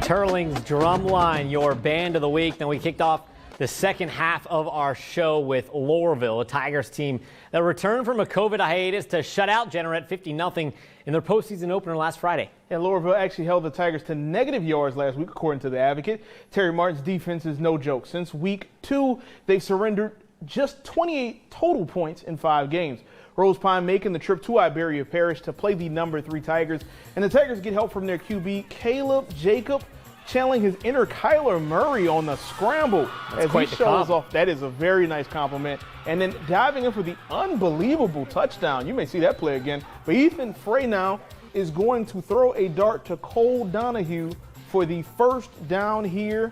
Turling's Drumline, your band of the week. Then we kicked off the second half of our show with Lowerville, a Tigers team that returned from a COVID hiatus to shut out Generate 50-0 in their postseason opener last Friday. And Lowerville actually held the Tigers to negative yards last week, according to the Advocate. Terry Martin's defense is no joke. Since week 2, they've surrendered just 28 total points in 5 games. Rosepine making the trip to Iberia Parish to play the number 3 Tigers. And the Tigers get help from their QB, Caleb Jacob, channeling his inner Kyler Murray on the scramble. That's quite the comp. Off. That is a very nice compliment. And then diving in for the unbelievable touchdown. You may see that play again. But Ethan Frey now is going to throw a dart to Cole Donahue for the first down here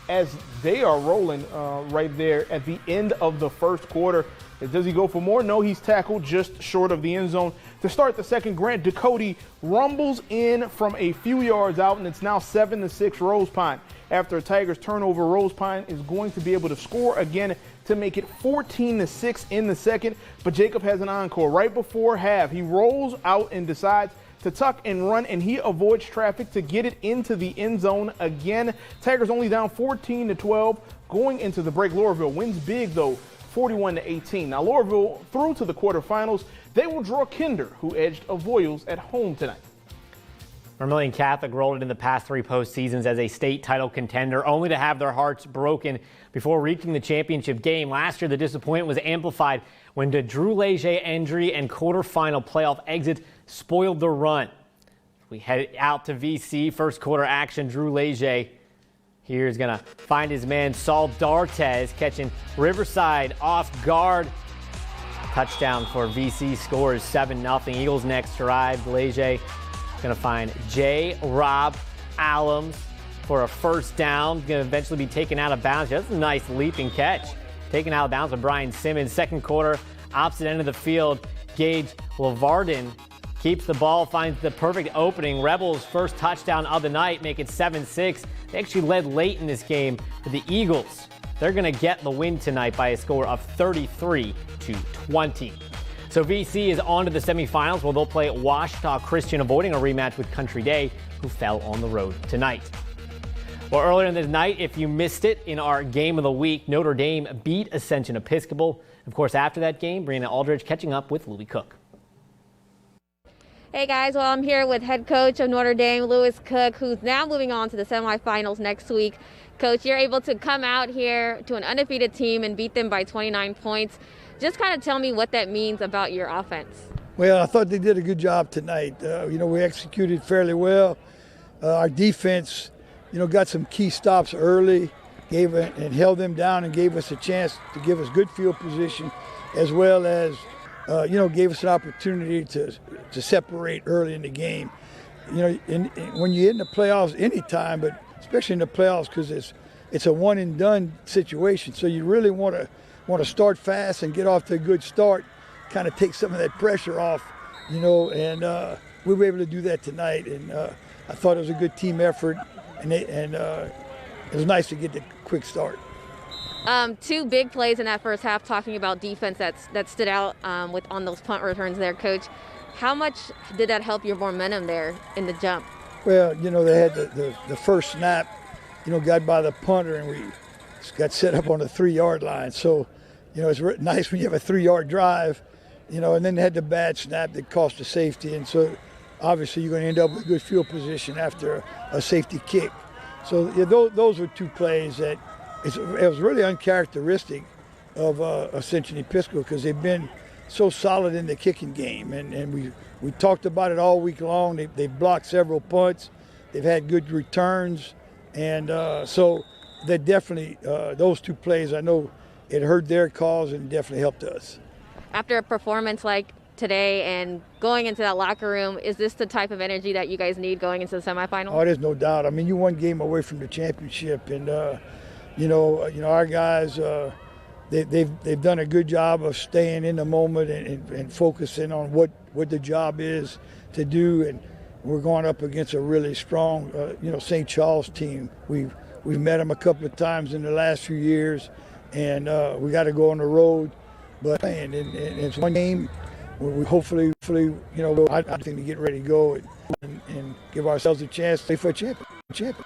as they are rolling right there at the end of the first quarter. Does he go for more? No, he's tackled just short of the end zone. To start the second, Grant Ducote rumbles in from a few yards out, and it's now 7-6 Rosepine. After a Tigers turnover, Rosepine is going to be able to score again to make it 14-6 in the second. But Jacob has an encore right before half. He rolls out and decides to tuck and run, and he avoids traffic to get it into the end zone again. Tigers only down 14-12 going into the break. Lowerville wins big, though, 41-18. Now, Lowerville through to the quarterfinals. They will draw Kinder, who edged Avoyelles at home tonight. Vermillion Catholic rolled it in the past 3 postseasons as a state title contender, only to have their hearts broken before reaching the championship game. Last year, the disappointment was amplified when the Drew Leger injury and quarterfinal playoff exit spoiled the run. We head out to VC, first quarter action. Drew Leger here's going to find his man Saul Dartez catching Riverside off guard. Touchdown for VC, scores 7-0. Eagles next drive. Leger going to find J. Rob Allums for a first down. Going to eventually be taken out of bounds. That's a nice leaping catch. Taken out of bounds by Brian Simmons. Second quarter, opposite end of the field. Gage Lavardin keeps the ball, finds the perfect opening. Rebels' first touchdown of the night, make it 7-6. They actually led late in this game, but the Eagles, they're going to get the win tonight by a score of 33-20. So VC is on to the semifinals where they'll play Washita Christian, avoiding a rematch with Country Day, who fell on the road tonight. Well, earlier in the night, if you missed it, in our game of the week, Notre Dame beat Ascension Episcopal. Of course, after that game, Brianna Aldridge catching up with Louis Cook. Hey guys, well, I'm here with head coach of Notre Dame, Louis Cook, who's now moving on to the semifinals next week. Coach, you're able to come out here to an undefeated team and beat them by 29 points. Just kind of tell me what that means about your offense. Well, I thought they did a good job tonight. We executed fairly well. Our defense, got some key stops early, and held them down and gave us a chance to give us good field position, as well as gave us an opportunity to separate early in the game. When you're in the playoffs anytime, but especially in the playoffs, because it's a one and done situation. So you really want to start fast and get off to a good start, kind of take some of that pressure off, and we were able to do that tonight. And I thought it was a good team effort, and it was nice to get the quick start. 2 big plays in that first half, talking about defense that stood out on those punt returns there, Coach. How much did that help your momentum there in the jump? Well, they had the first snap, got by the punter, and we got set up on the 3-yard line. So, it's nice when you have a 3-yard drive, and then they had the bad snap that cost a safety. And so, obviously, you're going to end up with good field position after a safety kick. So, those were 2 plays that it was really uncharacteristic of Ascension Episcopal, because they've been so solid in the kicking game. And we talked about it all week long. They've blocked several punts. They've had good returns. And so they definitely, those 2 plays, I know it hurt their cause and definitely helped us. After a performance like today and going into that locker room, is this the type of energy that you guys need going into the semifinals? Oh, there's no doubt. I mean, you're 1 game away from the championship. And, our guys, they've done a good job of staying in the moment and focusing on what the job is to do. And we're going up against a really strong, St. Charles team. We've met them a couple of times in the last few years, and we got to go on the road. But and it's 1 game. We hopefully, I think to get ready to go and give ourselves a chance to play for a champion. champion.